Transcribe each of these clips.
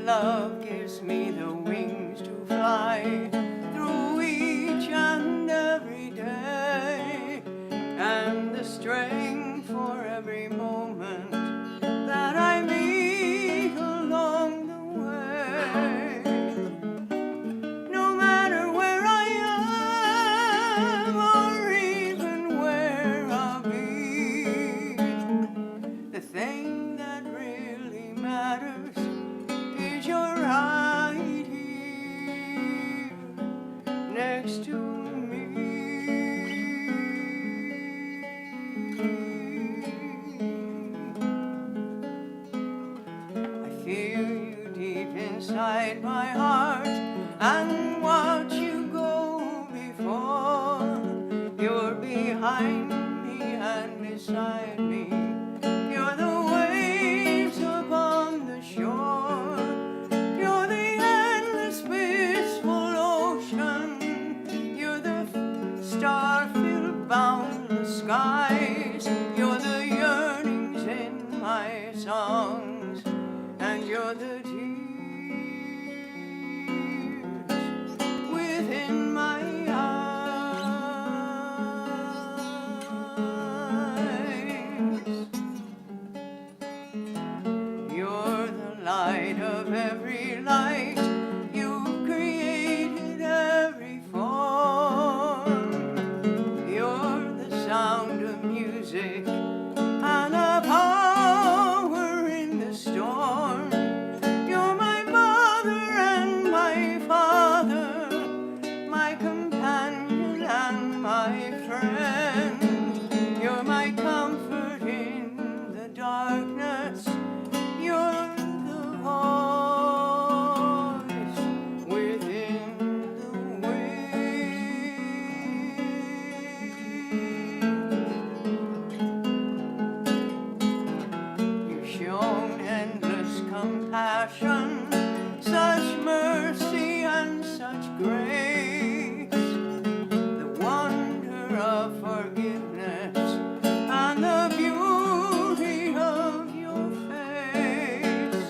love gives me the wings to fly through each and every day, and the strength for every moment that I meet along the way. No matter where I am or even where I'll be, the thing that really matters is you're right here next to me. I feel you deep inside my heart and watch you go before. You're behind me and beside me. You're the waves upon the shore. You're the endless blissful ocean. You're the star-filled boundless skies. You're the yearnings in my songs, and you're the tears within my eyes. You're the light of every light. You've created every form. You're the sound of music and a power in the storm. You're my mother and my father, my companion and my friend. You're my comfort in the darkness. You're the voice within the wind. You've shown endless compassion, such mercy and such grace, the wonder of forgiveness and the beauty of your face.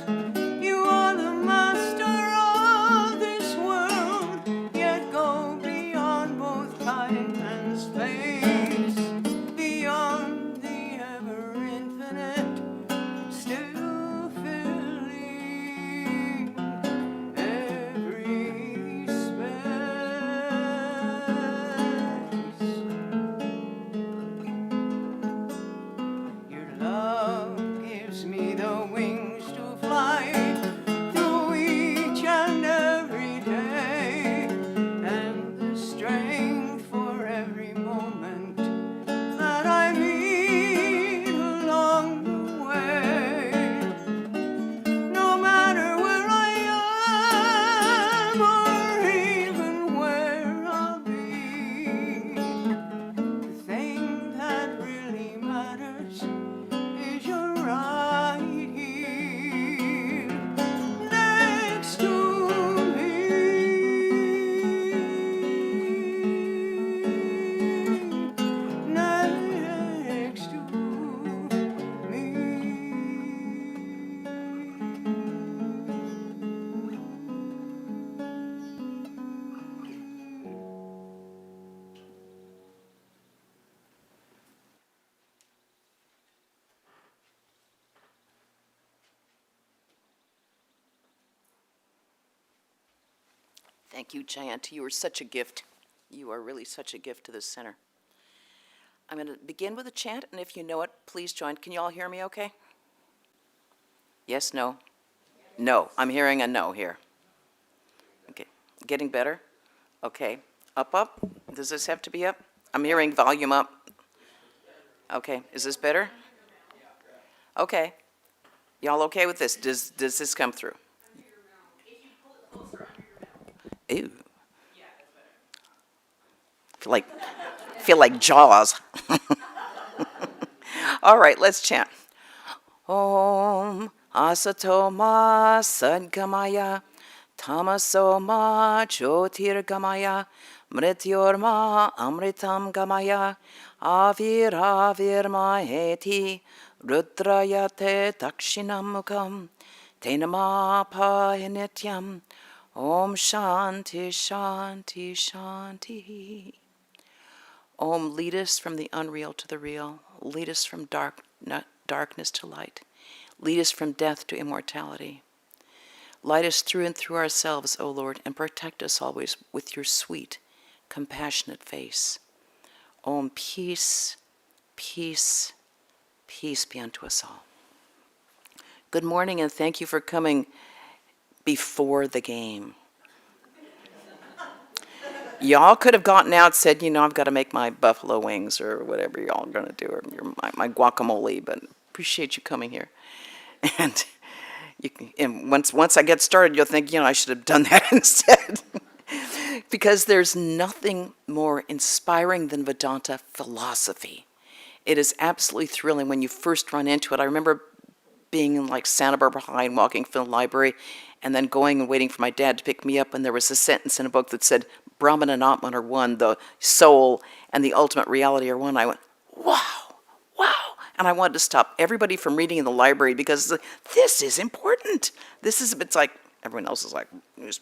You are the master of this world, yet go beyond both time and space, beyond the ever infinite, still filling every space. Your love gives me the wings to fly through each and every day, and the strength for every moment that I meet along the way. No matter where I am or even where I'll be, the thing that really matters is you're right here next to me. Next to me. Thank you, Jayant. You are such a gift. You are really such a gift to this center. I'm going to begin with a chant, and if you know it, please join. Can you all hear me okay? Yes, no? No. I'm hearing a no here. Okay. Getting better? Okay. Up, up? Does this have to be up? I'm hearing volume up. Okay. Is this better? Okay. Y'all okay with this? Does this come through? Ew. Feel like Jaws. All right, let's chant. Om Asatoma Sadgamaya Tamasoma Jyotirgamaya Mrityorma Amritam Gamaya Aviravir Maheti Rudrayate Dakshinamukam Te namapaya nityam. Om Shanti Shanti Shanti. Om, lead us from the unreal to the real. Lead us from darkness to light. Lead us from death to immortality. Light us through and through ourselves, O Lord, and protect us always with your sweet, compassionate face. Om, peace, peace, peace be unto us all. Good morning, and thank you for coming before the game. Y'all could have gotten out and said, I've got to make my buffalo wings or whatever y'all are going to do, or my guacamole, but appreciate you coming here. And once I get started, you'll think, I should have done that instead. Because there's nothing more inspiring than Vedanta philosophy. It is absolutely thrilling when you first run into it. I remember being in Santa Barbara High and walking from the library and then going and waiting for my dad to pick me up, and there was a sentence in a book that said, Brahman and Atman are one, the soul and the ultimate reality are one. I went, wow. And I wanted to stop everybody from reading in the library because this is important. It's like, everyone else is like,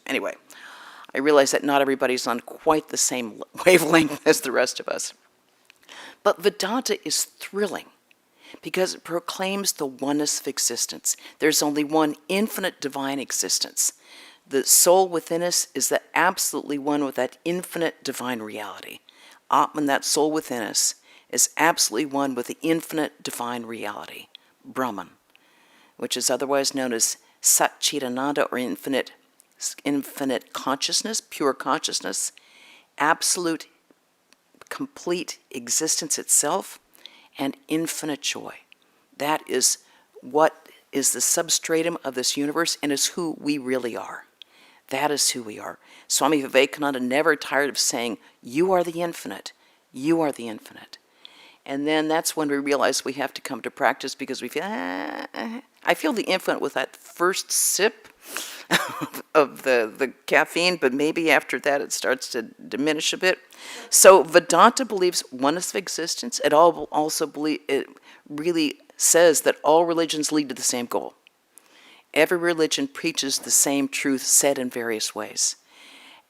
anyway. I realize that not everybody's on quite the same wavelength as the rest of us. But Vedanta is thrilling because it proclaims the oneness of existence. There's only one infinite divine existence. The soul within us is the absolutely one with that infinite divine reality. Atman, that soul within us, is absolutely one with the infinite divine reality, Brahman, which is otherwise known as Satchitananda, or infinite consciousness, pure consciousness, absolute, complete existence itself, and infinite joy. That is what is the substratum of this universe and is who we really are. That is who we are. Swami Vivekananda never tired of saying, you are the infinite. You are the infinite. And then that's when we realize we have to come to practice because we feel, I feel the infinite with that first sip of the caffeine, but maybe after that it starts to diminish a bit. So Vedanta believes oneness of existence. It really says that all religions lead to the same goal. Every religion preaches the same truth said in various ways.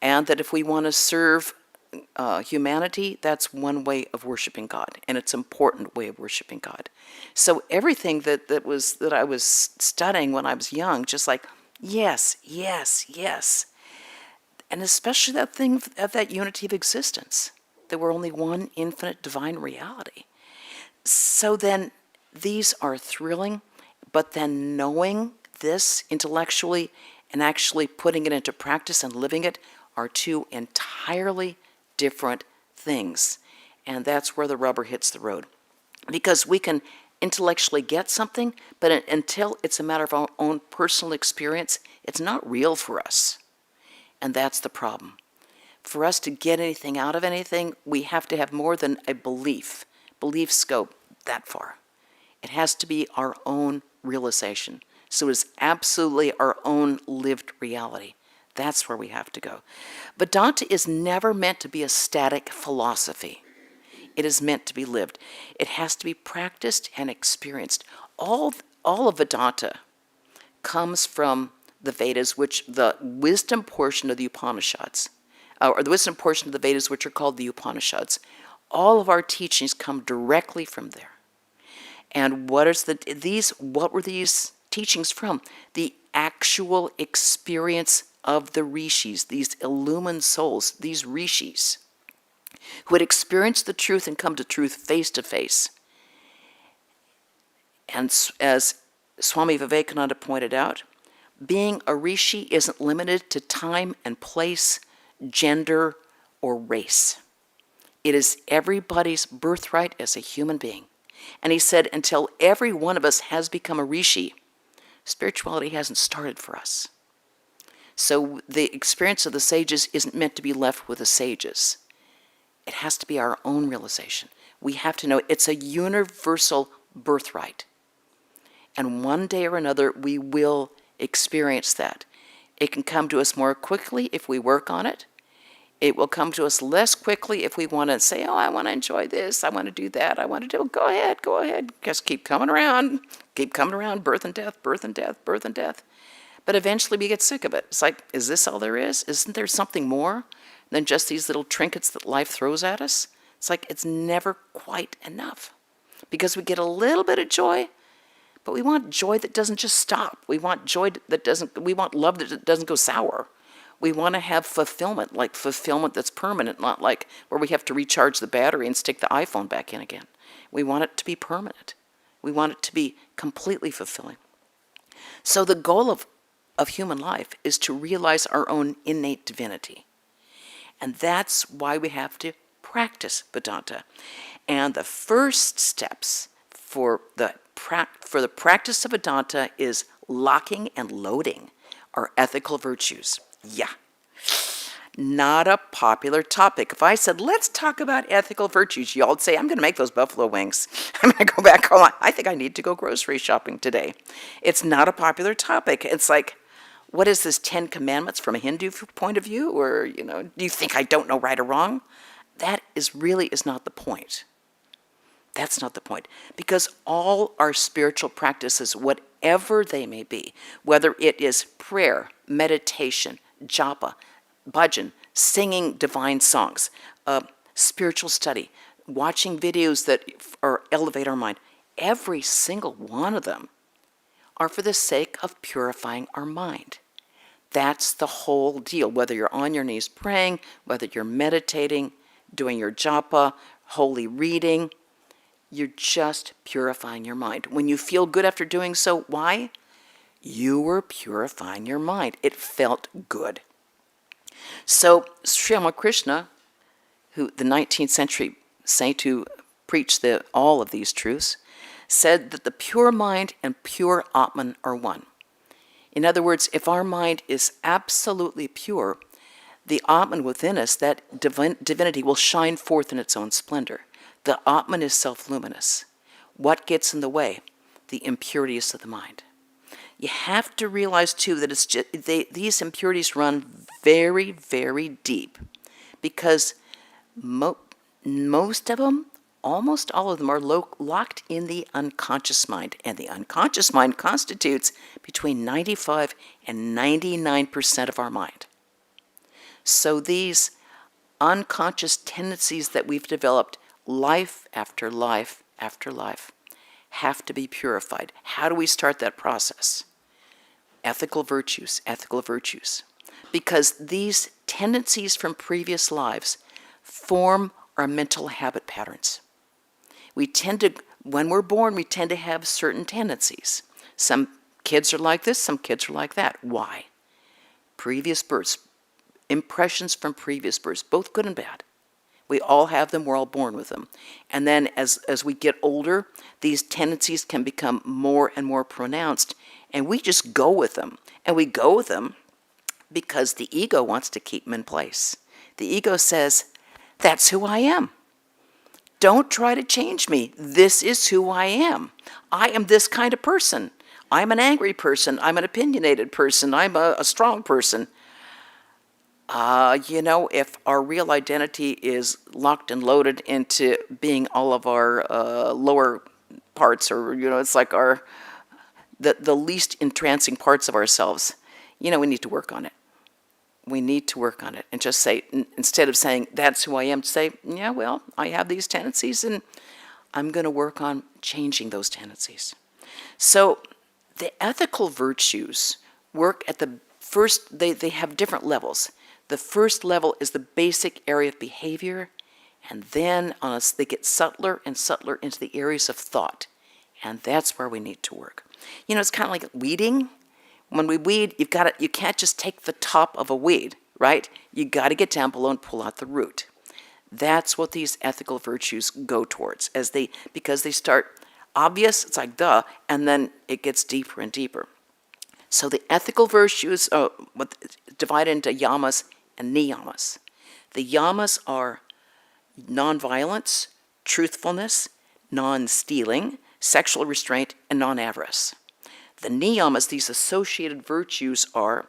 And that if we want to serve humanity, that's one way of worshiping God, and it's an important way of worshiping God. So everything that I was studying when I was young, just like, yes, yes, yes. And especially that thing of that unity of existence, that we're only one infinite divine reality. So then these are thrilling, but then knowing this intellectually and actually putting it into practice and living it are two entirely different things. And that's where the rubber hits the road. Because we can intellectually get something, but until it's a matter of our own personal experience, it's not real for us. And that's the problem. For us to get anything out of anything, we have to have more than a belief. Beliefs go that far. It has to be our own realization. So it is absolutely our own lived reality. That's where we have to go. Vedanta is never meant to be a static philosophy. It is meant to be lived. It has to be practiced and experienced. All of Vedanta comes from the Vedas, which the wisdom portion of the Upanishads, or the wisdom portion of the Vedas, which are called the Upanishads. All of our teachings come directly from there. And what were these teachings from? The actual experience of the rishis, these illumined souls, these rishis, who had experienced the truth and come to truth face to face. And as Swami Vivekananda pointed out, being a rishi isn't limited to time and place, gender, or race. It is everybody's birthright as a human being. And he said, until every one of us has become a rishi, spirituality hasn't started for us. So the experience of the sages isn't meant to be left with the sages. It has to be our own realization. We have to know it's a universal birthright. And one day or another, we will experience that. It can come to us more quickly if we work on it. It will come to us less quickly if we want to say, oh, I want to enjoy this, I want to do that, I want to do it. Go ahead. Just keep coming around. keep coming around, birth and death, birth and death, birth and death. But eventually we get sick of it. It's like, is this all there is? Isn't there something more than just these little trinkets that life throws at us? It's like it's never quite enough. Because we get a little bit of joy, but we want joy that doesn't just stop. We want joy that doesn't, we want love that doesn't go sour. We want to have fulfillment, like fulfillment that's permanent, not like where we have to recharge the battery and stick the iPhone back in again. We want it to be permanent. We want it to be completely fulfilling. So the goal of human life is to realize our own innate divinity. And that's why we have to practice Vedanta. And the first steps for the practice of Vedanta is locking and loading our ethical virtues. Yeah. Not a popular topic. If I said, let's talk about ethical virtues, y'all would say, I'm going to make those buffalo wings. I'm going to go back home. I think I need to go grocery shopping today. It's not a popular topic. It's like, what is this 10 Commandments from a Hindu point of view? Or, do you think I don't know right or wrong? That is not the point. That's not the point. Because all our spiritual practices, whatever they may be, whether it is prayer, meditation, japa, bhajan, singing divine songs, spiritual study, watching videos that elevate our mind, every single one of them are for the sake of purifying our mind. That's the whole deal. Whether you're on your knees praying, whether you're meditating, doing your japa, holy reading, you're just purifying your mind. When you feel good after doing so, why? You were purifying your mind. It felt good. So Sri Ramakrishna, the 19th century saint who preached all of these truths, said that the pure mind and pure Atman are one. In other words, if our mind is absolutely pure, the Atman within us, that divinity, will shine forth in its own splendor. The Atman is self-luminous. What gets in the way? The impurities of the mind. You have to realize, too, that these impurities run very, very deep, because most of them, almost all of them, are locked in the unconscious mind, and the unconscious mind constitutes between 95 and 99% of our mind. So these unconscious tendencies that we've developed life after life after life have to be purified. How do we start that process? Ethical virtues, ethical virtues. Because these tendencies from previous lives form our mental habit patterns. When we're born, we tend to have certain tendencies. Some kids are like this, some kids are like that. Why? Previous births, impressions from previous births, both good and bad. We all have them, we're all born with them. And then as we get older, these tendencies can become more and more pronounced, and we just go with them. And we go with them because the ego wants to keep them in place. The ego says, that's who I am. Don't try to change me. This is who I am. I am this kind of person. I'm an angry person. I'm an opinionated person. I'm a strong person. If our real identity is locked and loaded into being all of our lower parts, or, it's like the least entrancing parts of ourselves, we need to work on it. We need to work on it and just say, instead of saying, that's who I am, to say, yeah, well, I have these tendencies and I'm going to work on changing those tendencies. So the ethical virtues work at the first, they have different levels. The first level is the basic area of behavior, and then they get subtler and subtler into the areas of thought. And that's where we need to work. It's kind of like weeding. When we weed, you can't just take the top of a weed, right? You got to get down below and pull out the root. That's what these ethical virtues go towards, because they start obvious, it's like duh, and then it gets deeper and deeper. So the ethical virtues are divided into yamas and niyamas. The yamas are nonviolence, truthfulness, non-stealing, sexual restraint, and non-avarice. The niyamas, these associated virtues, are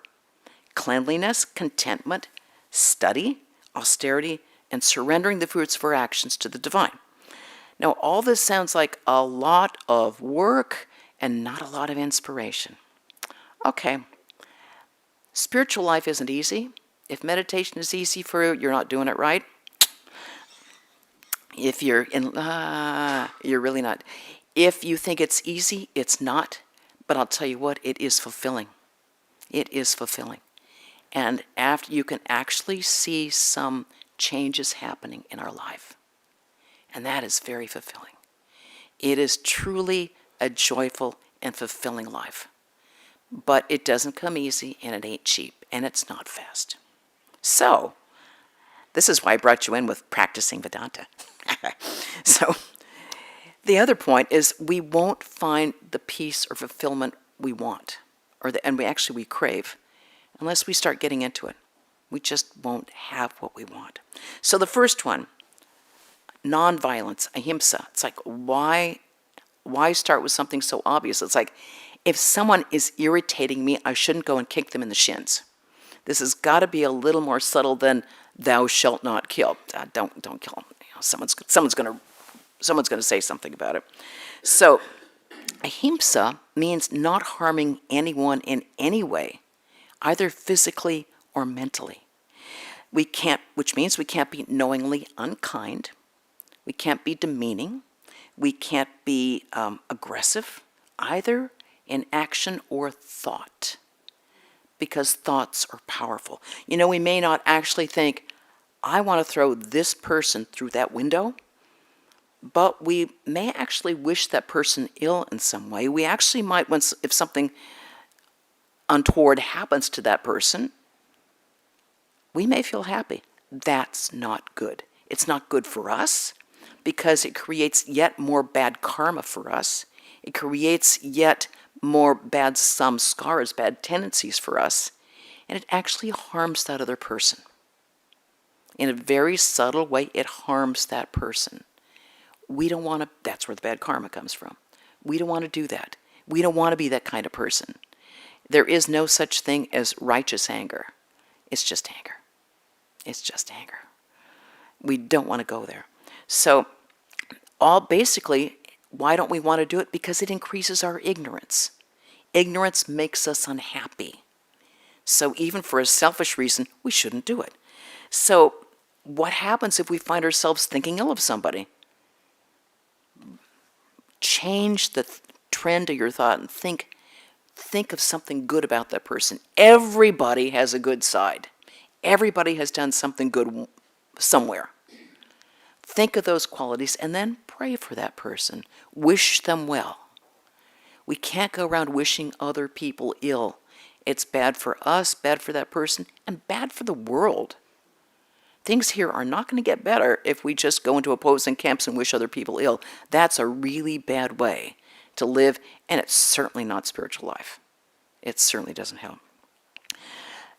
cleanliness, contentment, study, austerity, and surrendering the fruits of our actions to the divine. Now, all this sounds like a lot of work and not a lot of inspiration. Okay, spiritual life isn't easy. If meditation is easy for you, you're not doing it right. If you're you're really not. If you think it's easy, it's not. But I'll tell you what, it is fulfilling. It is fulfilling. And after you can actually see some changes happening in our life. And that is very fulfilling. It is truly a joyful and fulfilling life. But it doesn't come easy, and it ain't cheap, and it's not fast. So, this is why I brought you in with practicing Vedanta. So, the other point is we won't find the peace or fulfillment we want, and we crave, unless we start getting into it. We just won't have what we want. So the first one, nonviolence, ahimsa. It's like, why start with something so obvious? It's like, if someone is irritating me, I shouldn't go and kick them in the shins. This has got to be a little more subtle than "thou shalt not kill." Don't kill them. Someone's going to say something about it. So, ahimsa means not harming anyone in any way, either physically or mentally. Which means we can't be knowingly unkind. We can't be demeaning. We can't be aggressive, either in action or thought, because thoughts are powerful. We may not actually think, I want to throw this person through that window, but we may actually wish that person ill in some way. We actually might, if something untoward happens to that person, we may feel happy. That's not good. It's not good for us because it creates yet more bad karma for us. It creates yet more bad scars, bad tendencies for us. And it actually harms that other person. In a very subtle way, it harms that person. We don't want to, that's where the bad karma comes from. We don't want to do that. We don't want to be that kind of person. There is no such thing as righteous anger. It's just anger. It's just anger. We don't want to go there. So, basically, why don't we want to do it? Because it increases our ignorance. Ignorance makes us unhappy. So even for a selfish reason, we shouldn't do it. So what happens if we find ourselves thinking ill of somebody? Change the trend of your thought and think of something good about that person. Everybody has a good side. Everybody has done something good somewhere. Think of those qualities and then pray for that person. Wish them well. We can't go around wishing other people ill. It's bad for us, bad for that person, and bad for the world. Things here are not going to get better if we just go into opposing camps and wish other people ill. That's a really bad way to live, and it's certainly not spiritual life. It certainly doesn't help.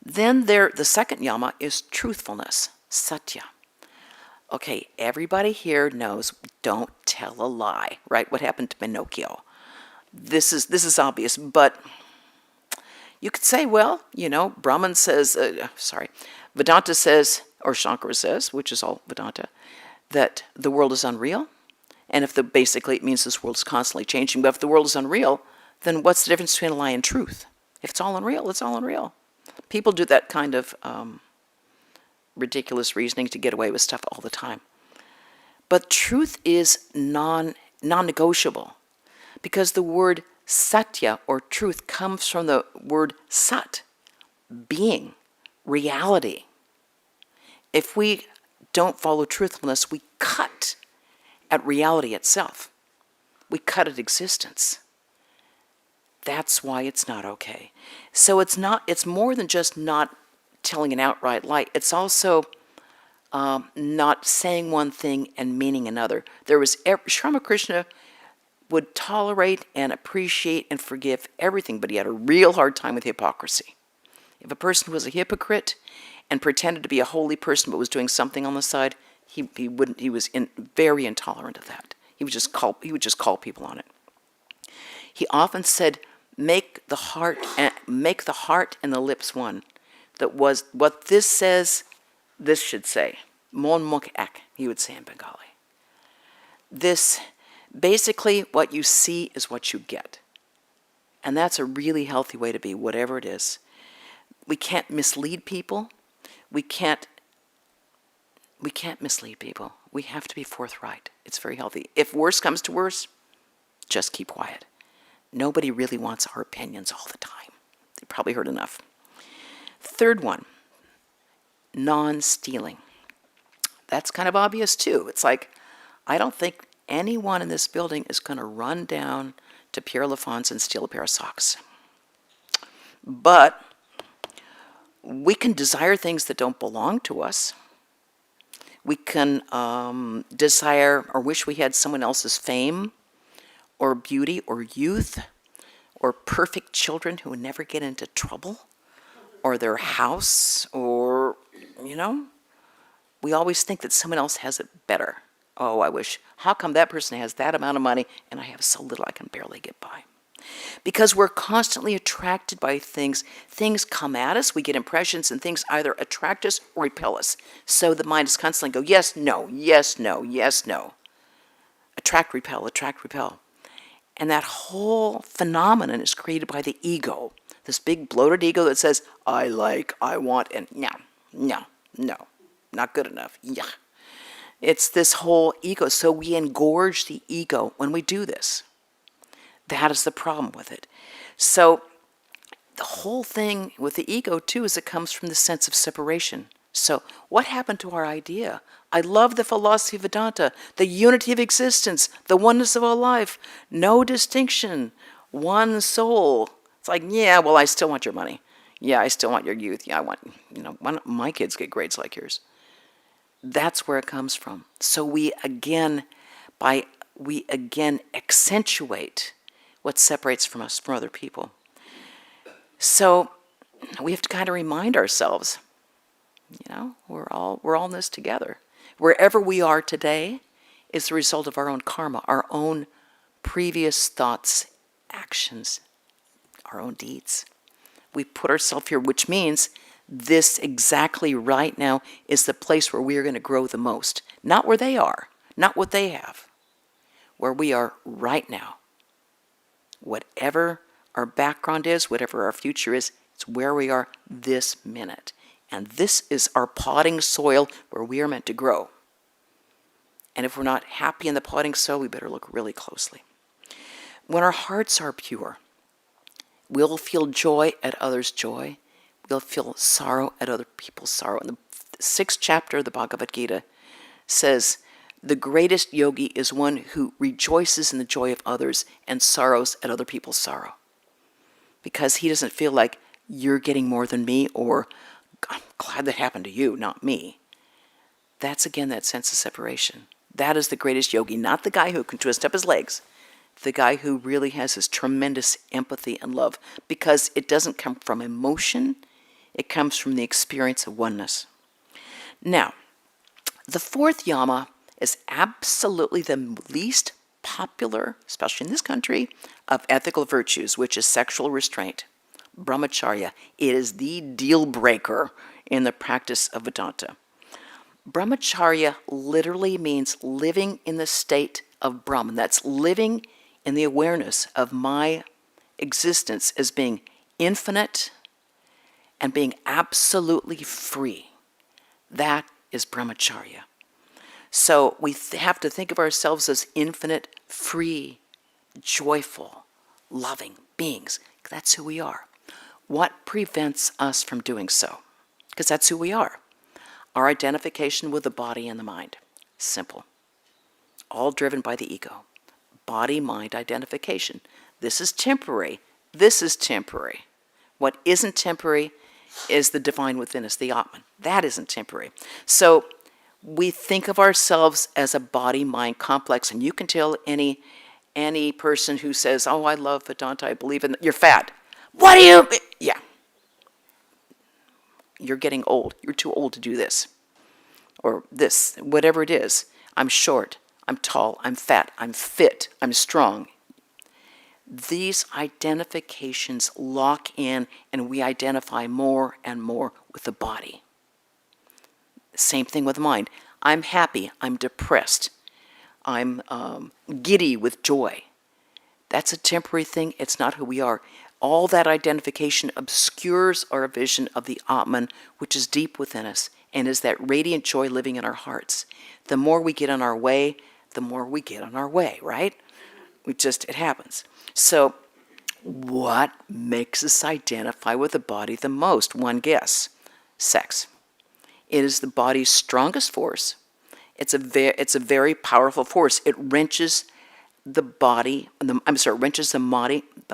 Then the second yama is truthfulness, satya. Okay, everybody here knows don't tell a lie, right? What happened to Pinocchio? This is obvious, but you could say, well, Brahman says, Vedanta says, or Shankara says, which is all Vedanta, that the world is unreal. And basically it means this world is constantly changing. But if the world is unreal, then what's the difference between a lie and truth? If it's all unreal, it's all unreal. People do that kind of ridiculous reasoning to get away with stuff all the time. But truth is non-negotiable, because the word satya, or truth, comes from the word sat, being, reality. If we don't follow truthfulness, we cut at reality itself. We cut at existence. That's why it's not okay. So it's more than just not telling an outright lie. It's also not saying one thing and meaning another. Sri Ramakrishna would tolerate and appreciate and forgive everything, but he had a real hard time with hypocrisy. If a person was a hypocrite and pretended to be a holy person but was doing something on the side, he was very intolerant of that. He would just call people on it. He often said, make the heart and the lips one. That was what this says, this should say. Mon muk ek, he would say in Bengali. This, basically, what you see is what you get. And that's a really healthy way to be, whatever it is. We can't mislead people. We can't mislead people. We have to be forthright. It's very healthy. If worse comes to worse, just keep quiet. Nobody really wants our opinions all the time. They probably heard enough. Third one, non-stealing. That's kind of obvious too. It's like, I don't think anyone in this building is going to run down to Pierre Lafon's and steal a pair of socks. But we can desire things that don't belong to us. We can desire or wish we had someone else's fame or beauty or youth or perfect children who would never get into trouble or their house or, we always think that someone else has it better. Oh, I wish. How come that person has that amount of money and I have so little I can barely get by? Because we're constantly attracted by things. Things come at us, we get impressions, and things either attract us or repel us. So the mind is constantly go, yes, no, yes, no, yes, no. Attract, repel, attract, repel. And that whole phenomenon is created by the ego. This big bloated ego that says, I like, I want, and no, not good enough, yeah. It's this whole ego. So we engorge the ego when we do this. That is the problem with it. So the whole thing with the ego, too, is it comes from the sense of separation. So what happened to our idea? I love the philosophy of Vedanta, the unity of existence, the oneness of all life, no distinction, one soul. It's like, yeah, well, I still want your money. Yeah, I still want your youth. Yeah, I want, why don't my kids get grades like yours? That's where it comes from. So we again accentuate what separates from us from other people. So we have to kind of remind ourselves, we're all in this together. Wherever we are today is the result of our own karma, our own previous thoughts, actions, our own deeds. We put ourselves here, which means this exactly right now is the place where we are going to grow the most. Not where they are, not what they have. Where we are right now. Whatever our background is, whatever our future is, it's where we are this minute. And this is our potting soil where we are meant to grow. And if we're not happy in the potting soil, we better look really closely. When our hearts are pure, we'll feel joy at others' joy. We'll feel sorrow at other people's sorrow. And the 6th chapter of the Bhagavad Gita says, the greatest yogi is one who rejoices in the joy of others and sorrows at other people's sorrow. Because he doesn't feel like you're getting more than me, or I'm glad that happened to you, not me. That's again that sense of separation. That is the greatest yogi, not the guy who can twist up his legs. The guy who really has this tremendous empathy and love, because it doesn't come from emotion, it comes from the experience of oneness. Now, the 4th yama is absolutely the least popular, especially in this country, of ethical virtues, which is sexual restraint, brahmacharya. It is the deal breaker in the practice of Vedanta. Brahmacharya literally means living in the state of Brahman. That's living in the awareness of my existence as being infinite and being absolutely free. That is brahmacharya. So we have to think of ourselves as infinite, free, joyful, loving beings. That's who we are. What prevents us from doing so? Because that's who we are. Our identification with the body and the mind. Simple. All driven by the ego. Body-mind identification. This is temporary. This is temporary. What isn't temporary is the divine within us, the Atman. That isn't temporary. So we think of ourselves as a body-mind complex, and you can tell any person who says, oh, I love Vedanta, I believe in, you're fat. What do you, yeah. You're getting old. You're too old to do this. Or this, whatever it is. I'm short, I'm tall, I'm fat, I'm fit, I'm strong. These identifications lock in, and we identify more and more with the body. Same thing with the mind. I'm happy, I'm depressed, I'm giddy with joy. That's a temporary thing. It's not who we are. All that identification obscures our vision of the Atman, which is deep within us and is that radiant joy living in our hearts. The more we get on our way, the more we get on our way, right? It happens. So what makes us identify with the body the most? One guess: sex. It is the body's strongest force. It's a very powerful force. It wrenches the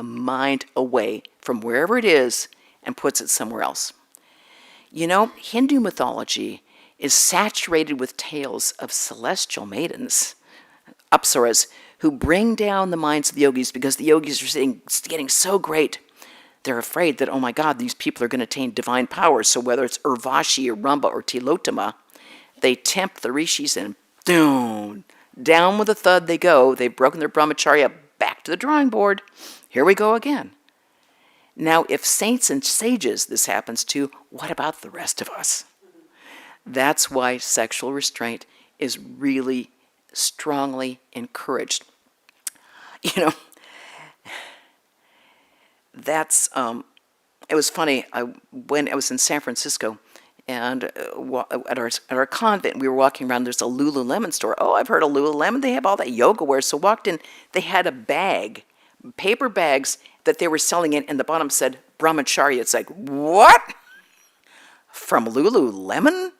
mind away from wherever it is and puts it somewhere else. You know, Hindu mythology is saturated with tales of celestial maidens, apsaras, who bring down the minds of the yogis because the yogis are getting so great. They're afraid that, oh my God, these people are going to attain divine power. So whether it's Urvashi or Ramba or Tilotama, they tempt the rishis and down with a thud they go. They've broken their brahmacharya, back to the drawing board. Here we go again. Now, if saints and sages this happens to, what about the rest of us? That's why sexual restraint is really strongly encouraged. You know, it was funny. When I was in San Francisco, and at our convent, we were walking around. There's a Lululemon store. Oh, I've heard of Lululemon. They have all that yoga wear. So walked in. They had a bag, paper bags that they were selling in, and the bottom said brahmacharya. It's like, what? From Lululemon,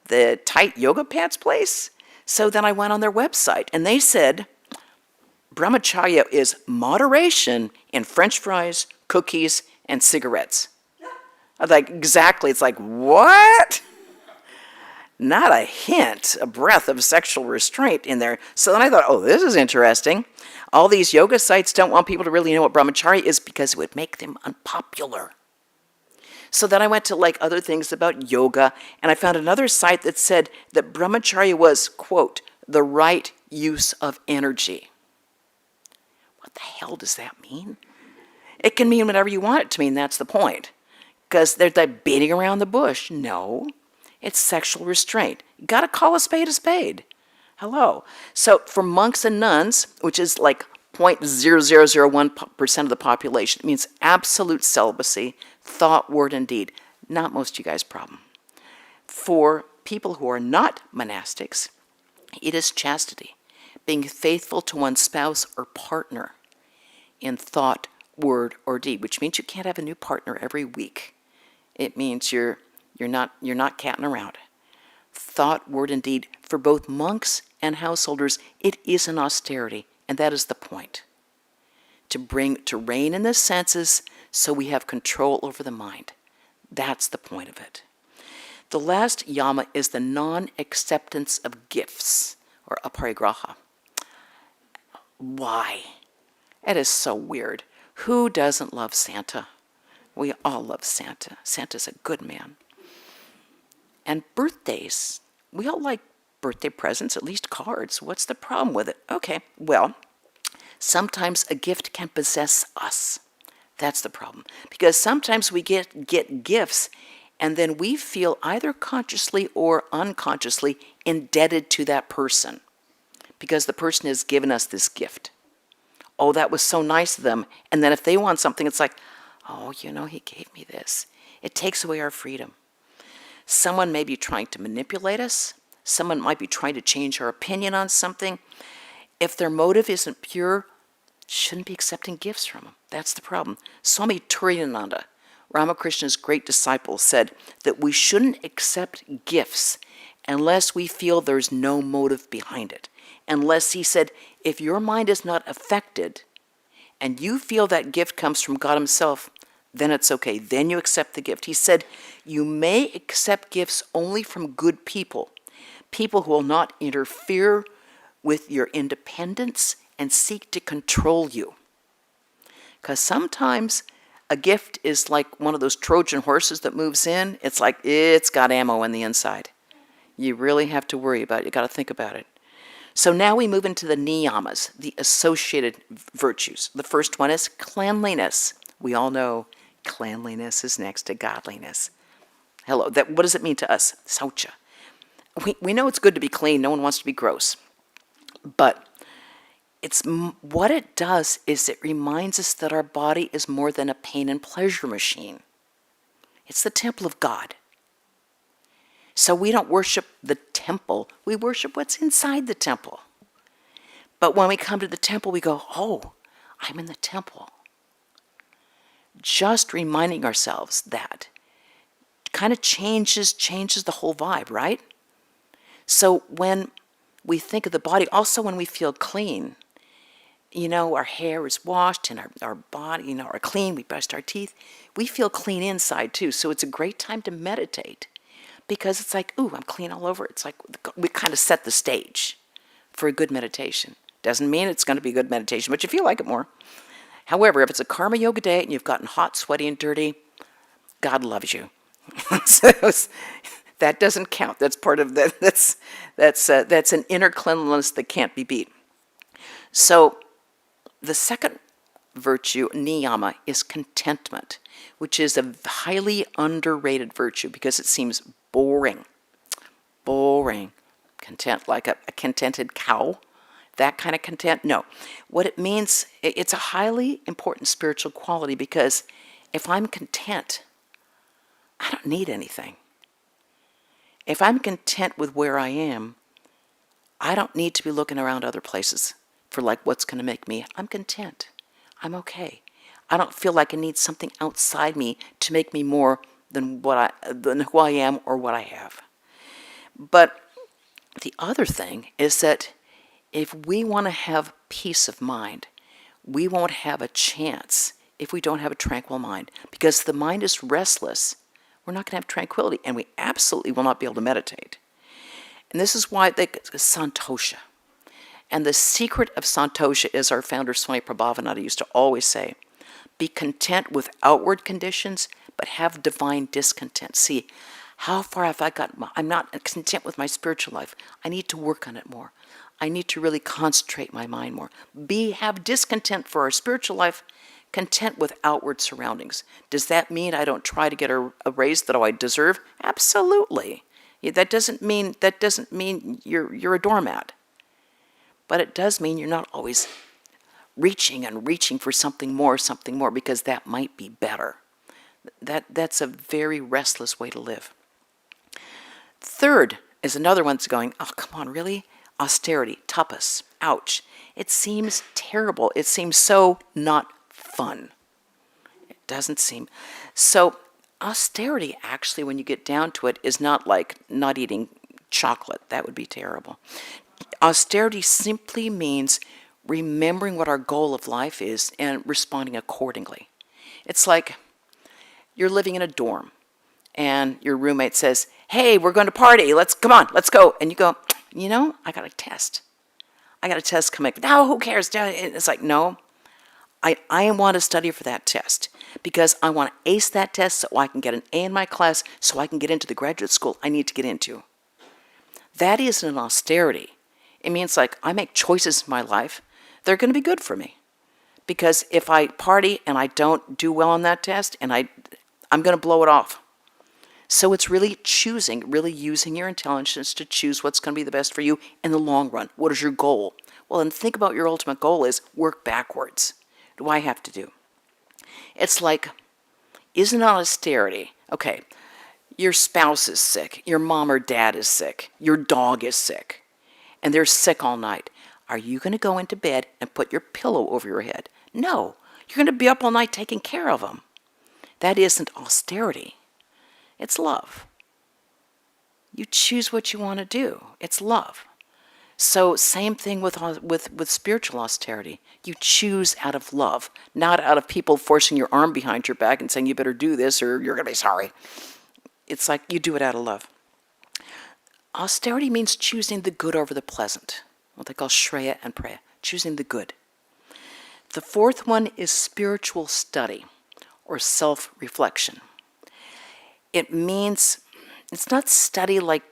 the tight yoga pants place? So then I went on their website, and they said brahmacharya is moderation in French fries, cookies, and cigarettes. I was like, exactly. It's like, what? Not a hint, a breath of sexual restraint in there. So then I thought, oh, this is interesting. All these yoga sites don't want people to really know what brahmacharya is because it would make them unpopular. So then I went to like other things about yoga, and I found another site that said that brahmacharya was, quote, the right use of energy. What the hell does that mean? It can mean whatever you want it to mean. That's the point. Because they're like beating around the bush. No, it's sexual restraint. You got to call a spade a spade. Hello. So for monks and nuns, which is like 0.0001% of the population, it means absolute celibacy, thought, word, and deed. Not most of you guys' problem. For people who are not monastics, it is chastity, being faithful to one's spouse or partner in thought, word, or deed, which means you can't have a new partner every week. It means you're not catting around. Thought, word, and deed. For both monks and householders, it is an austerity, and that is the point. To rein in the senses so we have control over the mind. That's the point of it. The last yama is the non-acceptance of gifts, or aparigraha. Why? It is so weird. Who doesn't love Santa? We all love Santa. Santa's a good man. And birthdays, we all like birthday presents, at least cards. What's the problem with it? Okay, well, sometimes a gift can possess us. That's the problem. Because sometimes we get gifts, and then we feel either consciously or unconsciously indebted to that person because the person has given us this gift. Oh, that was so nice of them. And then if they want something, it's like, oh, you know, he gave me this. It takes away our freedom. Someone may be trying to manipulate us. Someone might be trying to change our opinion on something. If their motive isn't pure, shouldn't be accepting gifts from them. That's the problem. Swami Turiyananda, Ramakrishna's great disciple, said that we shouldn't accept gifts unless we feel there's no motive behind it. Unless, he said, if your mind is not affected and you feel that gift comes from God himself, then it's okay. Then you accept the gift. He said, you may accept gifts only from good people, people who will not interfere with your independence and seek to control you. Because sometimes a gift is like one of those Trojan horses that moves in. It's like it's got ammo on the inside. You really have to worry about it. You got to think about it. So now we move into the niyamas, the associated virtues. The first one is cleanliness. We all know cleanliness is next to godliness. Hello, what does it mean to us? Saucha. We know it's good to be clean. No one wants to be gross. But what it does is it reminds us that our body is more than a pain and pleasure machine. It's the temple of God. So we don't worship the temple, we worship what's inside the temple. But when we come to the temple, we go, oh, I'm in the temple. Just reminding ourselves that kind of changes the whole vibe, right? So when we think of the body, also when we feel clean, our hair is washed and our body, are clean, we brushed our teeth, we feel clean inside too. So it's a great time to meditate because it's like, ooh, I'm clean all over. It's like we kind of set the stage for a good meditation. Doesn't mean it's going to be a good meditation, but you feel like it more. However, if it's a karma yoga day and you've gotten hot, sweaty, and dirty, God loves you. So that doesn't count. That's part of that. That's an inner cleanliness that can't be beat. So the second virtue, niyama, is contentment, which is a highly underrated virtue because it seems boring. Boring. Content, like a contented cow. That kind of content? No. What it means, it's a highly important spiritual quality because if I'm content, I don't need anything. If I'm content with where I am, I don't need to be looking around other places for like what's going to make me. I'm content. I'm okay. I don't feel like I need something outside me to make me more than who I am or what I have. But the other thing is that if we want to have peace of mind, we won't have a chance if we don't have a tranquil mind. Because if the mind is restless, we're not going to have tranquility, and we absolutely will not be able to meditate. And this is why santosha. And the secret of santosha is our founder, Swami Prabhavananda, used to always say, be content with outward conditions, but have divine discontent. See, how far have I gotten? I'm not content with my spiritual life. I need to work on it more. I need to really concentrate my mind more. Have discontent for our spiritual life, content with outward surroundings. Does that mean I don't try to get a raise that I deserve? Absolutely. That doesn't mean you're a doormat. But it does mean you're not always reaching for something more, because that might be better. That's a very restless way to live. Third is another one that's going, oh, come on, really? Austerity, tapas, ouch. It seems terrible. It seems so not fun. It doesn't seem. So austerity, actually, when you get down to it, is not like not eating chocolate. That would be terrible. Austerity simply means remembering what our goal of life is and responding accordingly. It's like you're living in a dorm and your roommate says, hey, we're going to party. Come on, let's go. And you go, I got a test. I got a test coming. No, who cares? It's like, no, I want to study for that test because I want to ace that test so I can get an A in my class so I can get into the graduate school I need to get into. That isn't an austerity. It means like I make choices in my life. They're going to be good for me. Because if I party and I don't do well on that test, and I'm going to blow it off. So it's really choosing, really using your intelligence to choose what's going to be the best for you in the long run. What is your goal? Well, then think about your ultimate goal is work backwards. What do I have to do? It's like, isn't it austerity? Okay, your spouse is sick. Your mom or dad is sick. Your dog is sick. And they're sick all night. Are you going to go into bed and put your pillow over your head? No. You're going to be up all night taking care of them. That isn't austerity. It's love. You choose what you want to do. It's love. So same thing with spiritual austerity. You choose out of love, not out of people forcing your arm behind your back and saying you better do this or you're going to be sorry. It's like you do it out of love. Austerity means choosing the good over the pleasant. What they call Shreya and Preya, choosing the good. The fourth one is spiritual study or self-reflection. It means, it's not study like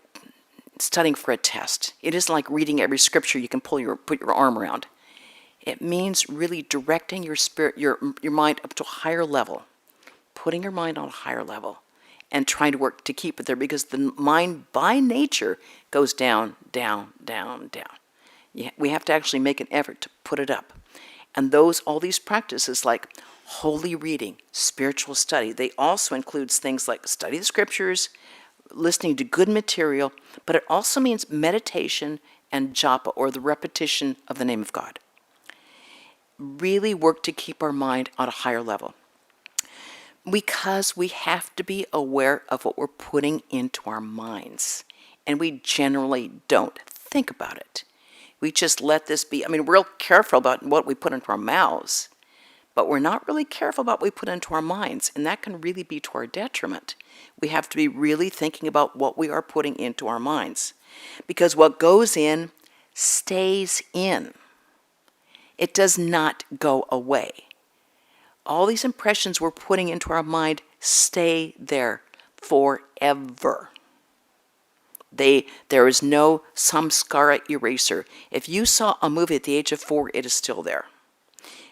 studying for a test. It isn't like reading every scripture you can put your arm around. It means really directing your spirit, your mind up to a higher level, putting your mind on a higher level, and trying to work to keep it there because the mind by nature goes down, down, down, down. We have to actually make an effort to put it up. And all these practices like holy reading, spiritual study, they also includes things like study the scriptures, listening to good material, but it also means meditation and japa, or the repetition of the name of God. Really work to keep our mind on a higher level. Because we have to be aware of what we're putting into our minds. And we generally don't think about it. We just let this be. I mean, we're real careful about what we put into our mouths, but we're not really careful about what we put into our minds, and that can really be to our detriment. We have to be really thinking about what we are putting into our minds, because what goes in stays in. It does not go away. All these impressions we're putting into our mind stay there forever. There is no samskara eraser. If you saw a movie at the age of 4, it is still there.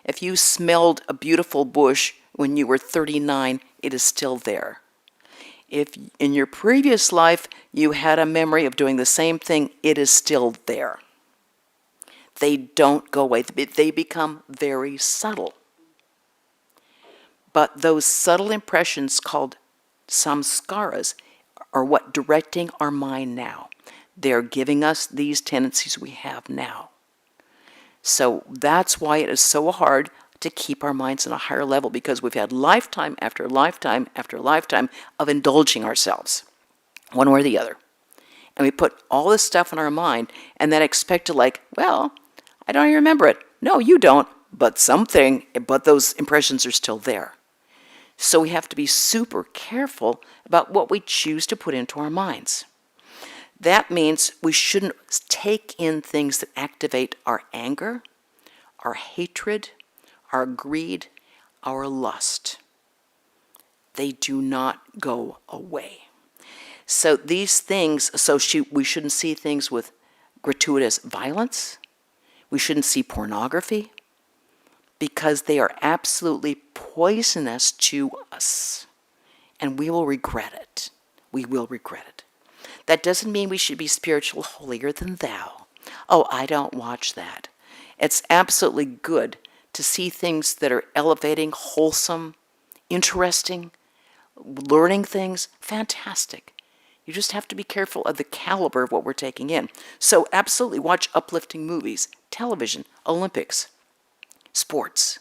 If you smelled a beautiful bush when you were 39, it is still there. If in your previous life you had a memory of doing the same thing, it is still there. They don't go away. They become very subtle. But those subtle impressions called samskaras are what directing our mind now. They're giving us these tendencies we have now. So that's why it is so hard to keep our minds on a higher level, because we've had lifetime after lifetime after lifetime of indulging ourselves, one way or the other. And we put all this stuff in our mind and then expect to well, I don't even remember it. No, you don't, but those impressions are still there. So we have to be super careful about what we choose to put into our minds. That means we shouldn't take in things that activate our anger, our hatred, our greed, our lust. They do not go away. So these things, we shouldn't see things with gratuitous violence. We shouldn't see pornography, because they are absolutely poisonous to us. And we will regret it. We will regret it. That doesn't mean we should be spiritual holier than thou. Oh, I don't watch that. It's absolutely good to see things that are elevating, wholesome, interesting, learning things. Fantastic. You just have to be careful of the caliber of what we're taking in. So absolutely watch uplifting movies, television, Olympics, sports.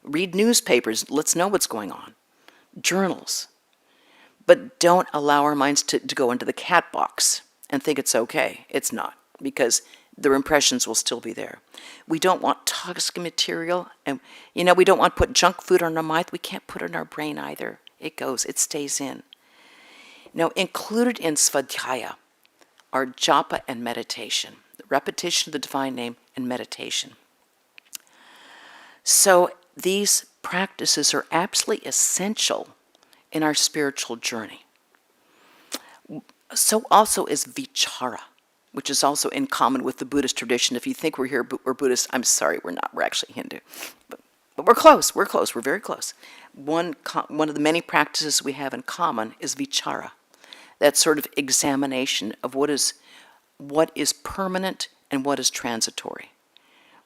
Read newspapers. Let's know what's going on. Journals. But don't allow our minds to go into the cat box and think it's okay. It's not, because their impressions will still be there. We don't want toxic material, and we don't want to put junk food on our mind. We can't put it in our brain either. It stays in. Now, included in svadhyaya are japa and meditation, the repetition of the divine name and meditation. So these practices are absolutely essential in our spiritual journey. So also is vichara, which is also in common with the Buddhist tradition. If you think we're Buddhist, I'm sorry, we're not. We're actually Hindu. But we're close. We're very close. One of the many practices we have in common is vichara. That sort of examination of what is permanent and what is transitory.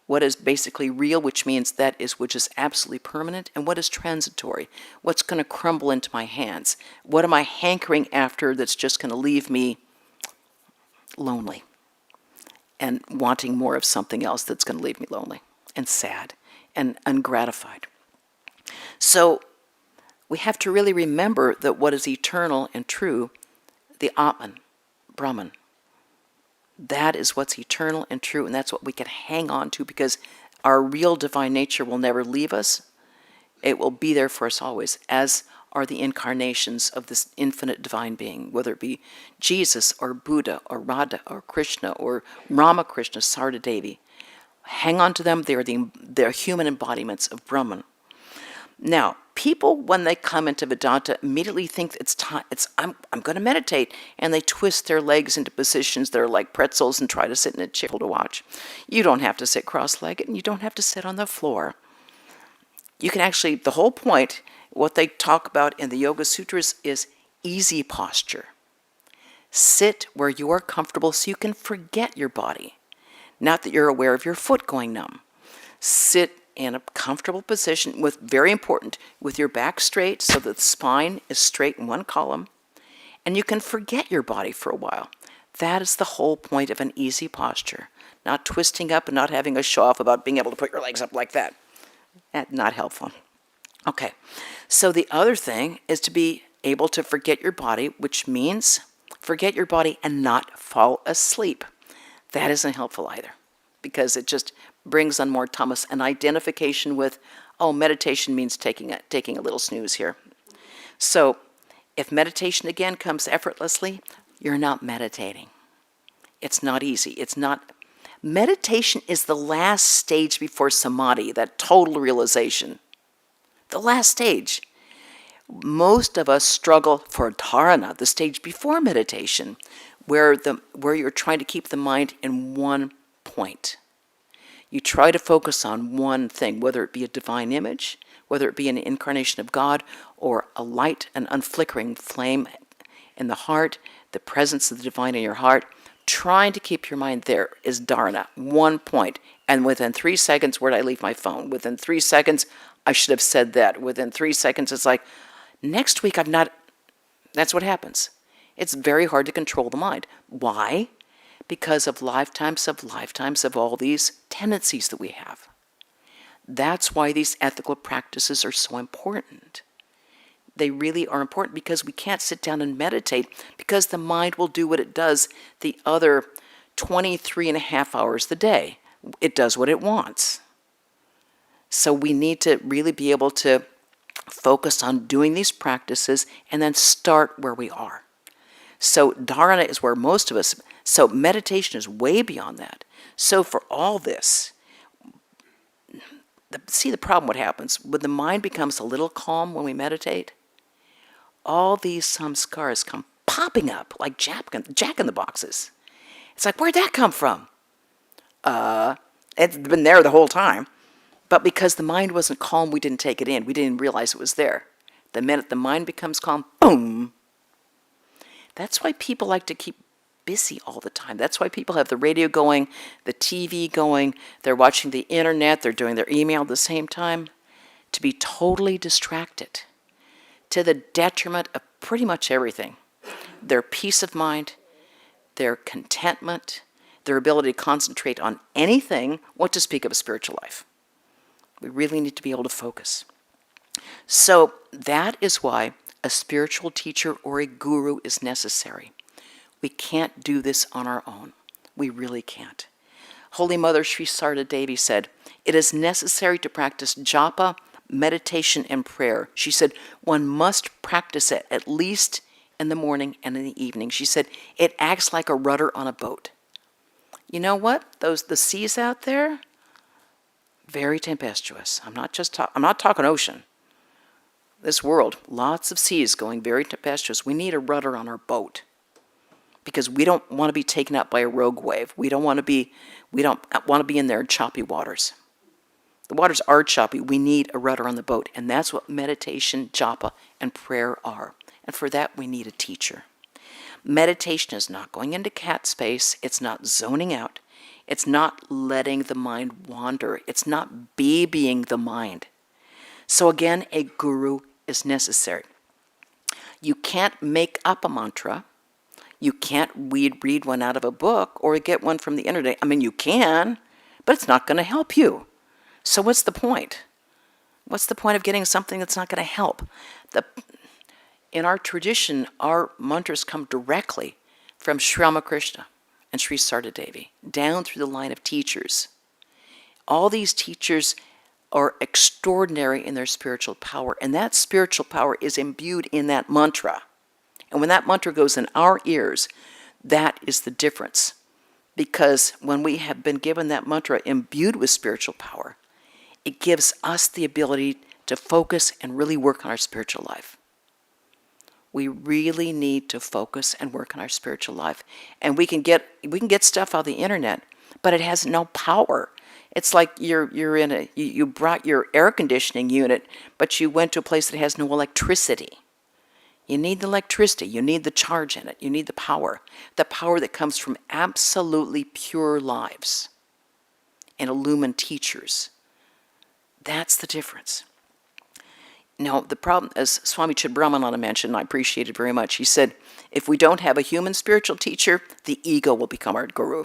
What is basically real, which means which is absolutely permanent, and what is transitory. What's going to crumble into my hands? What am I hankering after that's just going to leave me lonely and wanting more of something else that's going to leave me lonely and sad and ungratified? So we have to really remember that what is eternal and true, the Atman, Brahman, that is what's eternal and true, and that's what we can hang on to, because our real divine nature will never leave us. It will be there for us always, as are the incarnations of this infinite divine being, whether it be Jesus or Buddha or Radha or Krishna or Ramakrishna, Sardadevi. Hang on to them. They're human embodiments of Brahman. Now, people, when they come into Vedanta, immediately think I'm going to meditate, and they twist their legs into positions that are like pretzels and try to sit in a chair to watch. You don't have to sit cross-legged, and you don't have to sit on the floor. You can actually, the whole point, what they talk about in the Yoga Sutras is easy posture. Sit where you are comfortable so you can forget your body. Not that you're aware of your foot going numb. Sit in a comfortable position with, very important, with your back straight so that the spine is straight in one column, and you can forget your body for a while. That is the whole point of an easy posture. Not twisting up and not having a show off about being able to put your legs up like that. That's not helpful. Okay, so the other thing is to be able to forget your body, which means forget your body and not fall asleep. That isn't helpful either, because it just brings on more tamas, an identification with, oh, meditation means taking a little snooze here. So if meditation again comes effortlessly, you're not meditating. It's not easy. It's not. Meditation is the last stage before samadhi, that total realization. The last stage. Most of us struggle for dharana, the stage before meditation, where you're trying to keep the mind in one point. You try to focus on one thing, whether it be a divine image, whether it be an incarnation of God, or a light, an unflickering flame in the heart, the presence of the divine in your heart. Trying to keep your mind there is dharana, one point. And within 3 seconds, where did I leave my phone? Within 3 seconds, I should have said that. Within 3 seconds, it's like, next week I'm not. That's what happens. It's very hard to control the mind. Why? Because of lifetimes of all these tendencies that we have. That's why these ethical practices are so important. They really are important, because we can't sit down and meditate, because the mind will do what it does the other 23 and a half hours a day. It does what it wants. So we need to really be able to focus on doing these practices and then start where we are. So dharana is where most of us, so meditation is way beyond that. So for all this, see the problem, what happens? When the mind becomes a little calm when we meditate, all these samskaras come popping up like jack in the boxes. It's like, where'd that come from? It's been there the whole time. But because the mind wasn't calm, we didn't take it in. We didn't realize it was there. The minute the mind becomes calm, boom. That's why people like to keep busy all the time. That's why people have the radio going, the TV going, they're watching the internet, they're doing their email at the same time, to be totally distracted, to the detriment of pretty much everything. Their peace of mind, their contentment, their ability to concentrate on anything, what to speak of a spiritual life. We really need to be able to focus. So that is why a spiritual teacher or a guru is necessary. We can't do this on our own. We really can't. Holy Mother Sri Sarda Devi said, it is necessary to practice japa, meditation, and prayer. She said, one must practice it at least in the morning and in the evening. She said, it acts like a rudder on a boat. You know what? The seas out there, very tempestuous. I'm not talking ocean. This world, lots of seas going very tempestuous. We need a rudder on our boat, because we don't want to be taken up by a rogue wave. We don't want to be in there in choppy waters. The waters are choppy. We need a rudder on the boat, and that's what meditation, japa, and prayer are. And for that, we need a teacher. Meditation is not going into cat space. It's not zoning out. It's not letting the mind wander. It's not babying the mind. So again, a guru is necessary. You can't make up a mantra. You can't read one out of a book or get one from the internet. I mean, you can, but it's not going to help you. So what's the point? What's the point of getting something that's not going to help? In our tradition, our mantras come directly from Sri Ramakrishna and Sri Sarda Devi, down through the line of teachers. All these teachers are extraordinary in their spiritual power, and that spiritual power is imbued in that mantra. And when that mantra goes in our ears, that is the difference. Because when we have been given that mantra imbued with spiritual power, it gives us the ability to focus and really work on our spiritual life. We really need to focus and work on our spiritual life. And we can get stuff on the internet, but it has no power. It's like you brought your air conditioning unit, but you went to a place that has no electricity. You need the electricity. You need the charge in it. You need the power that comes from absolutely pure lives. and illumined teachers. That's the difference. Now, the problem, as Swami Chidbrahmananda mentioned, I appreciate it very much, he said, if we don't have a human spiritual teacher, the ego will become our guru.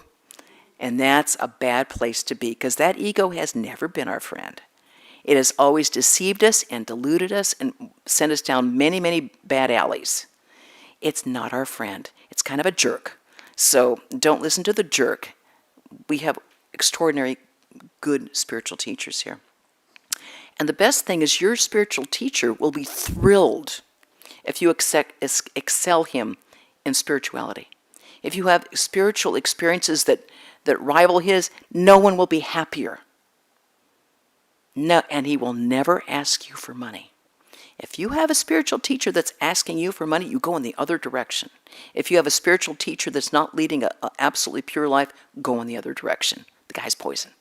And that's a bad place to be, because that ego has never been our friend. It has always deceived us and deluded us and sent us down many, many bad alleys. It's not our friend. It's kind of a jerk. So don't listen to the jerk. We have extraordinary good spiritual teachers here. And the best thing is your spiritual teacher will be thrilled if you excel him in spirituality. If you have spiritual experiences that rival his, no one will be happier. No, and he will never ask you for money. If you have a spiritual teacher that's asking you for money, you go in the other direction. If you have a spiritual teacher that's not leading an absolutely pure life, go in the other direction. The guy's poison.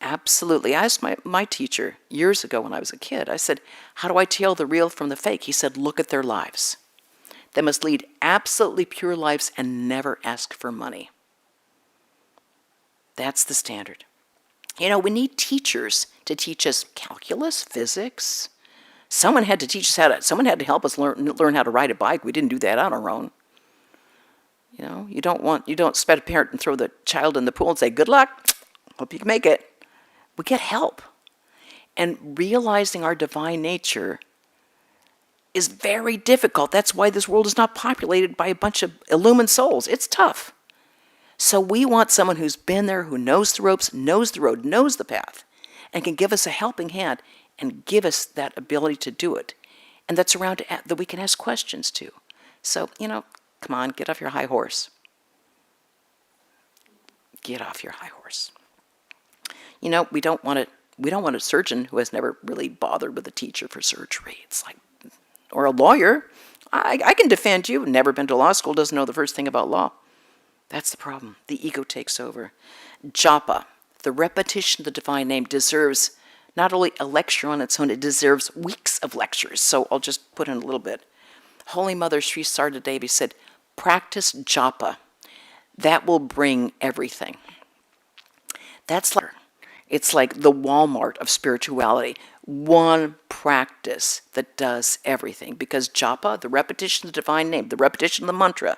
Absolutely. I asked my teacher years ago when I was a kid, I said, how do I tell the real from the fake? He said, look at their lives. They must lead absolutely pure lives and never ask for money. That's the standard. You know, we need teachers to teach us calculus, physics. Someone had to help us learn how to ride a bike. We didn't do that on our own. You know, you don't spit a parent and throw the child in the pool and say, good luck, hope you can make it. We get help. And realizing our divine nature is very difficult. That's why this world is not populated by a bunch of illumined souls. It's tough. So we want someone who's been there, who knows the ropes, knows the road, knows the path, and can give us a helping hand and give us that ability to do it. And that's around that we can ask questions to. So, you know, come on, get off your high horse. Get off your high horse. You know, we don't want a surgeon who has never really bothered with a teacher for surgery. It's like, or a lawyer. I can defend you. Never been to law school, doesn't know the first thing about law. That's the problem. The ego takes over. Japa, the repetition of the divine name, deserves not only a lecture on its own, it deserves weeks of lectures. So I'll just put in a little bit. Holy Mother Sri Sarda Devi said, practice japa. That will bring everything. It's like the Walmart of spirituality. One practice that does everything. Because japa, the repetition of the divine name, the repetition of the mantra,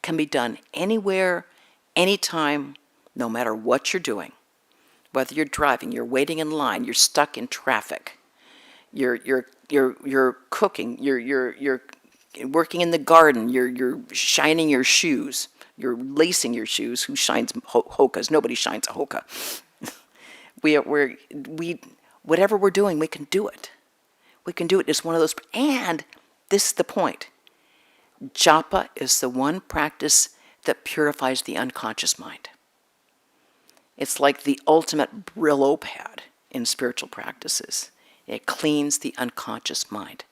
can be done anywhere, anytime, no matter what you're doing. Whether you're driving, you're waiting in line, you're stuck in traffic, you're cooking, you're working in the garden, you're shining your shoes, you're lacing your shoes. Who shines hokas? Nobody shines a hoka. Whatever we're doing, we can do it. We can do it. It's one of those. And this is the point. Japa is the one practice that purifies the unconscious mind. It's like the ultimate Brillo pad in spiritual practices. It cleans the unconscious mind.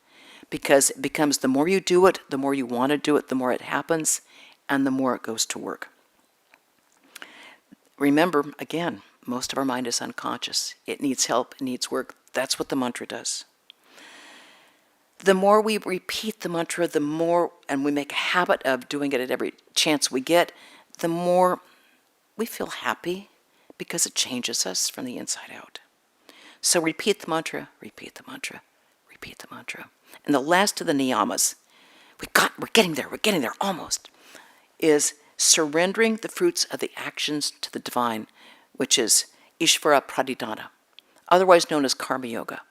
Because it becomes, the more you do it, the more you want to do it, the more it happens, and the more it goes to work. Remember, again, most of our mind is unconscious. It needs help, it needs work. That's what the mantra does. The more we repeat the mantra, the more, and we make a habit of doing it at every chance we get, the more we feel happy because it changes us from the inside out. So repeat the mantra, repeat the mantra, repeat the mantra. And the last of the niyamas, we're getting there almost, is surrendering the fruits of the actions to the divine, which is Ishvara Pradidhana, otherwise known as Karma Yoga.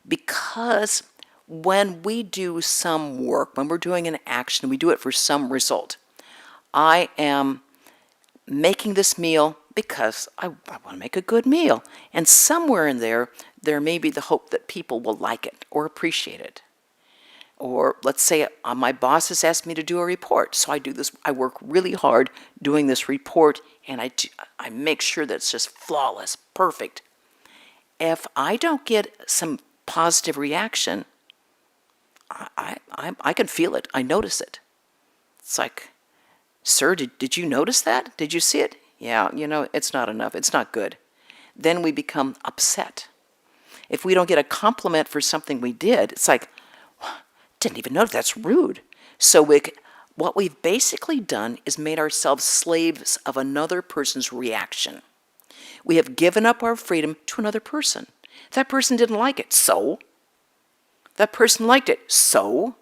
Because when we do some work, when we're doing an action, we do it for some result. I am making this meal because I want to make a good meal. And somewhere in there may be the hope that people will like it or appreciate it. Or let's say my boss has asked me to do a report. So I do this, I work really hard doing this report, and I make sure that it's just flawless, perfect. If I don't get some positive reaction, I can feel it. I notice it. It's like, sir, did you notice that? Did you see it? Yeah, it's not enough. It's not good. Then we become upset. If we don't get a compliment for something we did, it's like, didn't even notice, that's rude. So what we've basically done is made ourselves slaves of another person's reaction. We have given up our freedom to another person. That person didn't like it, so? That person liked it, so?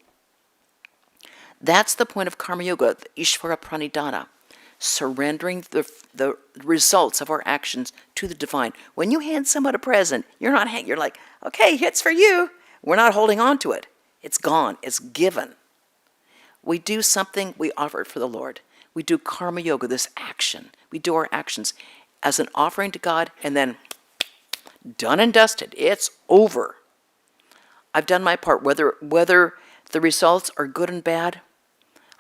That's the point of karma yoga, the Ishvara Pranidhana, surrendering the results of our actions to the divine. When you hand someone a present, you're like, okay, it's for you. We're not holding on to it. It's gone. It's given. We do something, we offer it for the Lord. We do karma yoga, this action. We do our actions as an offering to God, and then done and dusted. It's over. I've done my part, whether the results are good and bad.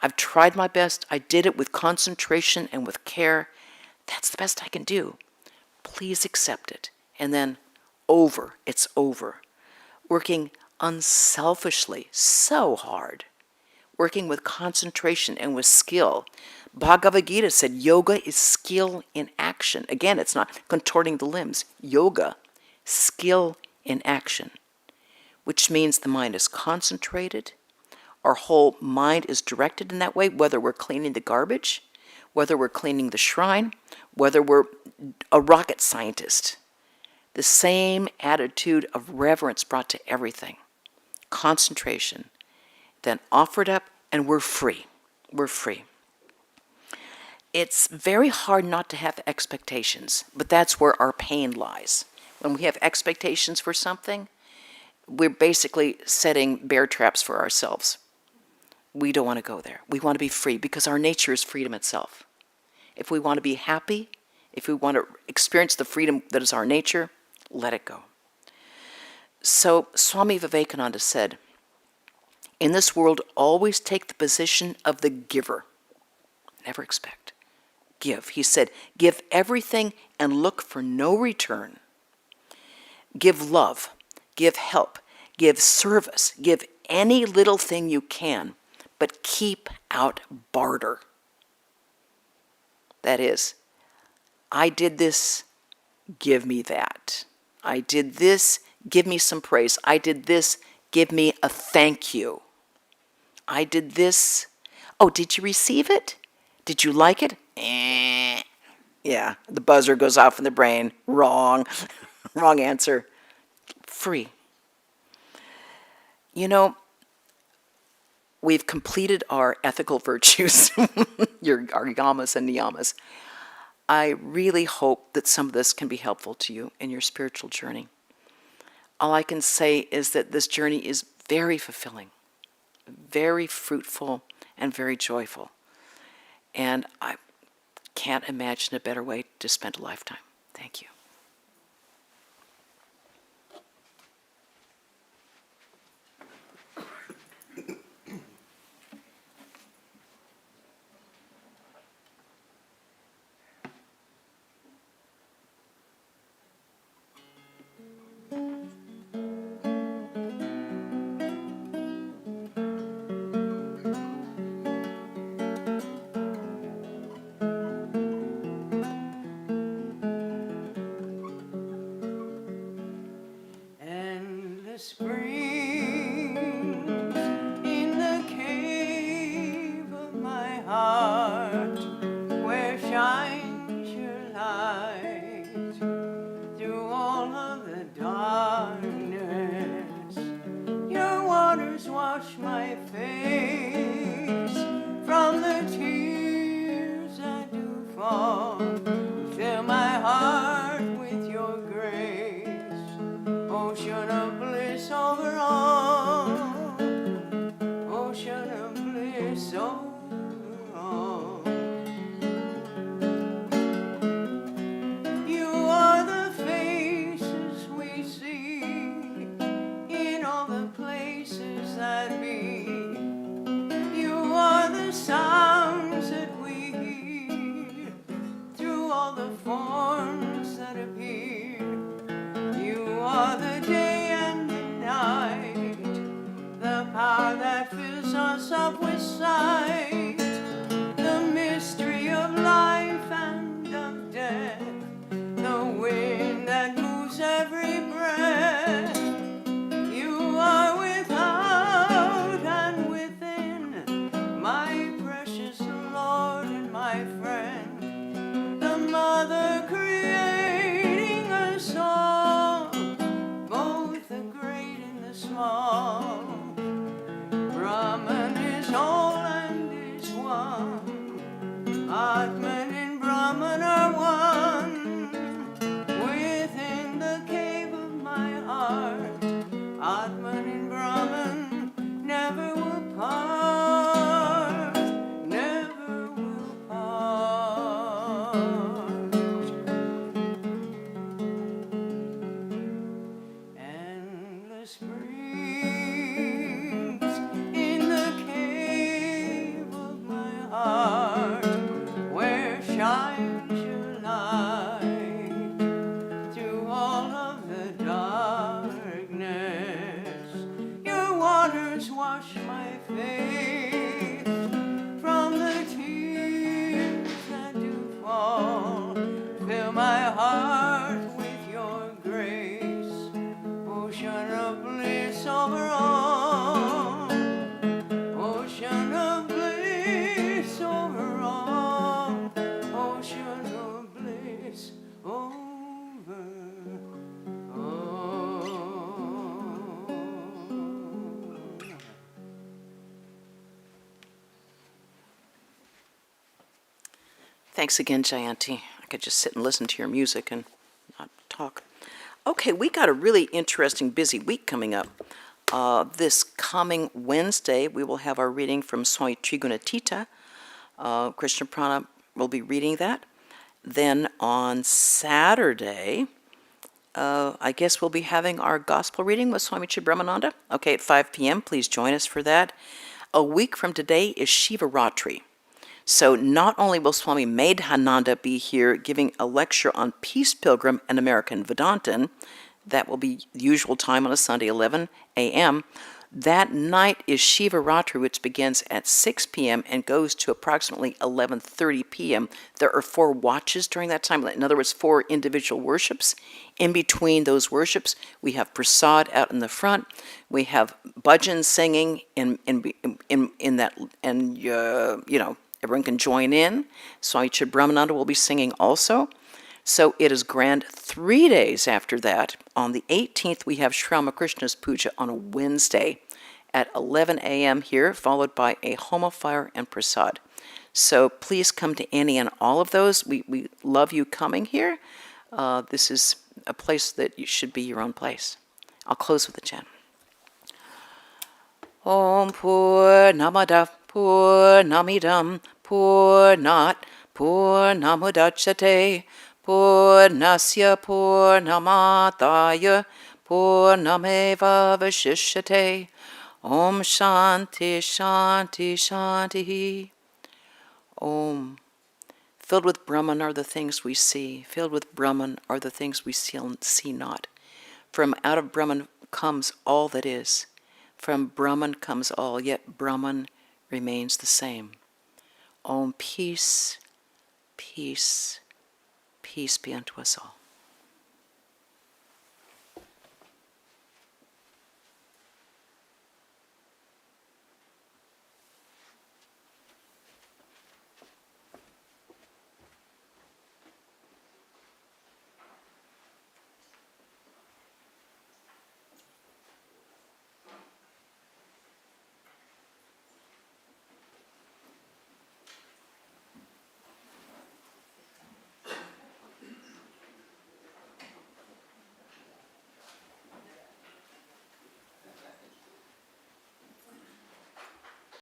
I've tried my best. I did it with concentration and with care. That's the best I can do. Please accept it. And then over. It's over. Working unselfishly, so hard. Working with concentration and with skill. Bhagavad Gita said yoga is skill in action. Again, it's not contorting the limbs. Yoga, skill in action. Which means the mind is concentrated. Our whole mind is directed in that way, whether we're cleaning the garbage, whether we're cleaning the shrine, whether we're a rocket scientist. The same attitude of reverence brought to everything. Concentration. Then offered up, and we're free. We're free. It's very hard not to have expectations, but that's where our pain lies. When we have expectations for something, we're basically setting bear traps for ourselves. We don't want to go there. We want to be free because our nature is freedom itself. If we want to be happy, if we want to experience the freedom that is our nature, let it go. So Swami Vivekananda said, in this world, always take the position of the giver. Never expect. Give. He said, give everything and look for no return. Give love. Give help. Give service. Give any little thing you can, but keep out barter. That is, I did this, give me that. I did this, give me some praise. I did this, give me a thank you. I did this. Oh, did you receive it? Did you like it? Yeah, the buzzer goes off in the brain. Wrong. Wrong answer. Free. You know, we've completed our ethical virtues, our yamas and niyamas. I really hope that some of this can be helpful to you in your spiritual journey. All I can say is that this journey is very fulfilling, very fruitful, and very joyful. And I can't imagine a better way to spend a lifetime. Thank you. Endless springs in the cave of my heart, where shines your light through all of the darkness. Your waters wash my face from the tears that do fall. Fill my heart with your grace, ocean of bliss over all, ocean of bliss over all. You are the faces we see in all the places that be. You are the sounds that we hear through all the forms that appear. You are the day and the night, the power that fills us up with sight, the mystery of life and of death, the wind that moves every breath. You are without and within, my precious Lord and my friend, the Mother Creator. wash my face from the tears that do fall. Fill my heart with your grace, ocean of bliss over all, ocean of bliss over all, ocean of bliss over all. Thanks again, Jayanti. I could just sit and listen to your music and not talk. Okay, we got a really interesting, busy week coming up. This coming Wednesday, we will have our reading from Swami Trigunatita. Krishna Prana will be reading that. Then on Saturday, I guess we'll be having our gospel reading with Swami Brahmananda. Okay, at 5 p.m. Please join us for that. A week from today is Shivaratri. So not only will Swami Medhananda be here giving a lecture on Peace Pilgrim and American Vedantin, that will be the usual time on a Sunday, 11 a.m. That night is Shivaratri, which begins at 6 p.m. and goes to approximately 11:30 p.m. There are 4 watches during that time. In other words, 4 individual worships. In between those worships, we have prasad out in the front. We have bhajan singing in that, and everyone can join in. Swami Brahmananda will be singing also. So it is grand 3 days after that. On the 18th, we have Sri Ramakrishna's puja on a Wednesday at 11 a.m. here, followed by a homa fire and prasad. So please come to any and all of those. We love you coming here. This is a place that should be your own place. I'll close with a chant. Om Purnamada Purnamidam Purnat Purnamudachyate Purnasya Purnamataya Purnameva Vashishyate. Om Shanti Shanti Shanti. Om. Filled with Brahman are the things we see. Filled with Brahman are the things we see not. From out of Brahman comes all that is. From Brahman comes all, yet Brahman remains the same. Om, peace, peace, peace be unto us all.